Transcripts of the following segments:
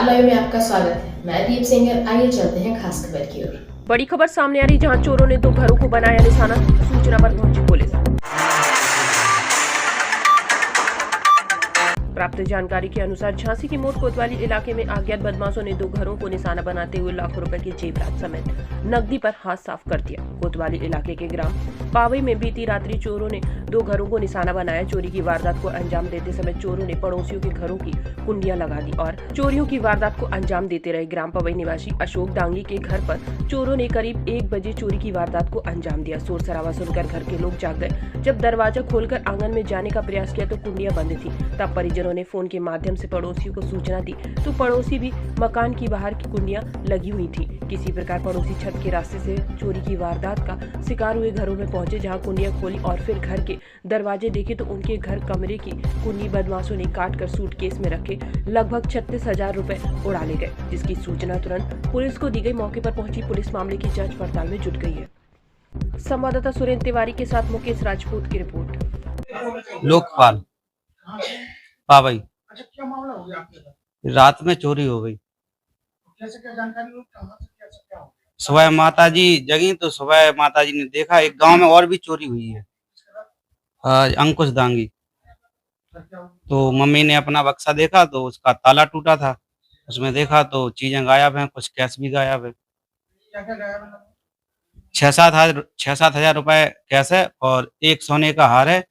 Star live में आपका स्वागत है। मैं दीप सिंगर। आइए चलते हैं खास खबर की ओर। बड़ी खबर सामने आ रही, जहां चोरों ने 2 घरों को बनाया निशाना। सूचना पर पहुंची पुलिस। प्राप्त जानकारी के अनुसार झांसी की मोट कोतवाली इलाके में अज्ञात बदमाशों ने 2 घरों को निशाना बनाते हुए लाखों रुपए के जेवरात समेत नकदी पर हाथ साफ कर दिया। कोतवाली इलाके के ग्राम पावई में बीती रात्रि चोरों ने 2 घरों को निशाना बनाया। चोरी की वारदात को अंजाम देते समय चोरों ने पड़ोसियों के घरों की कुंडियां लगा दी और चोरियों की वारदात को अंजाम देते रहे। ग्राम पवई निवासी अशोक डांगी के घर पर चोरों ने करीब 1 बजे चोरी की वारदात को अंजाम दिया। शोर शराबा सुनकर घर के लोग जाग गए। जब दरवाजा खोलकर आंगन में जाने का प्रयास किया तो कुंडियां बंद थी। तब परिजनों ने फोन के माध्यम से पड़ोसियों को सूचना दी तो पड़ोसी भी मकान की बाहर की कुंडियां लगी हुई थी। किसी प्रकार पड़ोसी छत के रास्ते से चोरी की वारदात का शिकार हुए घरों में पहुंचे, जहां कुंडियां खोली और फिर घर के दरवाजे देखे तो उनके घर कमरे की कुंडी बदमाशों ने काट कर सूटकेस में रखे लगभग 36,000 रुपए उड़ा ले गए, जिसकी सूचना तुरंत पुलिस को दी गई। मौके पर पहुंची पुलिस मामले की जाँच पड़ताल में जुट गई है। संवाददाता सुरेंद्र तिवारी के साथ मुकेश राजपूत की रिपोर्ट। लोकपाल पावई। अच्छा, क्या मामला हो गया आपके साथ? रात में चोरी हो गई। कैसे क्या जानकारी हुई? कहाँ से कैसे क्या हो गया? सुबह माताजी जगी तो सुबह माताजी ने देखा एक गांव में और भी चोरी हुई है। अंकुश दांगी। सर, क्या हुआ? तो मम्मी ने अपना बक्सा देखा तो उसका ताला टूटा था। उसमें देखा तो चीजें गायब हैं, कुछ कैश भी गायब है। क्या क्या गया मतलब? 6-7 हजार रुपए कैश है और एक सोने का हार है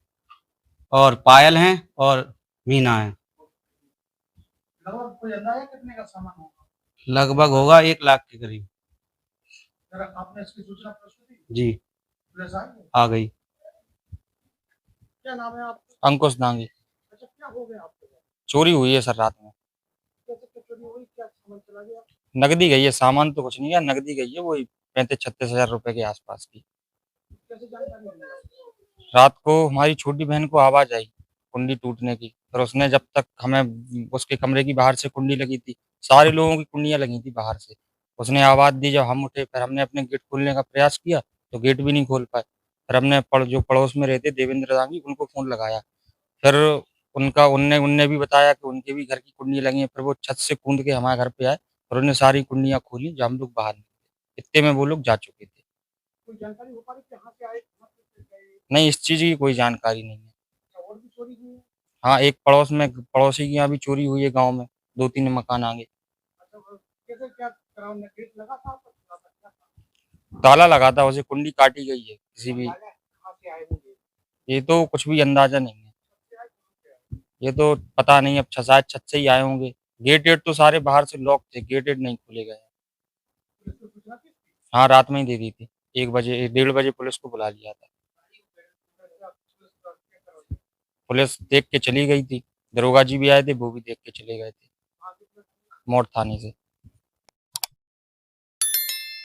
और पायल है और मीना है। लगभग कोई अंदाजा कितने का सामान होगा? लगभग होगा 1 लाख के करीब। सर, आपने इसकी सूचना पुलिस को दी? जी पुलिस आई है? आ गई। क्या नाम है आपका? अंकुश दांगी। अच्छा, क्या हो गया आपके साथ? चोरी हुई है सर रात में। कैसे क्या चोरी हुई? क्या सामान चला गया? नकदी गई है, सामान तो कुछ नहीं है, नकदी गई है, वो 35-36 हजार रुपए के आसपास की। कैसे जानकारी मिली आपको? रात को हमारी छोटी बहन को आवाज आई कुंडी टूटने की, फिर उसने जब तक हमें उसके कमरे की बाहर से कुंडी लगी थी, सारे लोगों की कुंडियां लगी थी बाहर से, उसने आवाज दी। जब हम उठे फिर हमने अपने गेट खोलने का प्रयास किया तो गेट भी नहीं खोल पाए। फिर हमने जो पड़ोस में रहते देवेंद्र दांगी उनको फोन लगाया। फिर उनका उनने उनने भी बताया कि उनके भी घर की कुंडी लगी है। फिर वो छत से कूद के हमारे घर पे आए और उन्होंने सारी कुंडियां खोली, जो हम लोग बाहर निकले। इतने में वो लोग जा चुके थे। कोई जानकारी हो पा रही कहाँ से आए, कहाँ से गए? नहीं, इस चीज की कोई जानकारी नहीं है। अच्छा, और भी चोरी हुई है? हाँ, एक पड़ोसी के यहाँ भी चोरी हुई है गाँव में, 2-3 मकान आगे। अच्छा, वो कैसे क्या कराओ? गेट लगा था आपका? खुला था? क्या था? ताला लगा था, उसे कुंडी काटी गई है किसी भी। अंदाजा कहाँ से आए होंगे? ये तो कुछ भी अंदाजा नहीं है। छत से आए, कहाँ से आए? ये तो पता नहीं, अब शायद छत से ही आए होंगे। गेट वेट तो सारे बाहर से लॉक थे, गेट वेट नहीं खोले गए। पुलिस को सूचना दी थी? हाँ, रात में ही दे दी थी। 1 बजे 1:30 बजे पुलिस को बुला लिया था। पुलिस देख के चली गई थी, दरोगा जी भी आए थे, वो भी देख के चले गए थे मोड़ थाने से।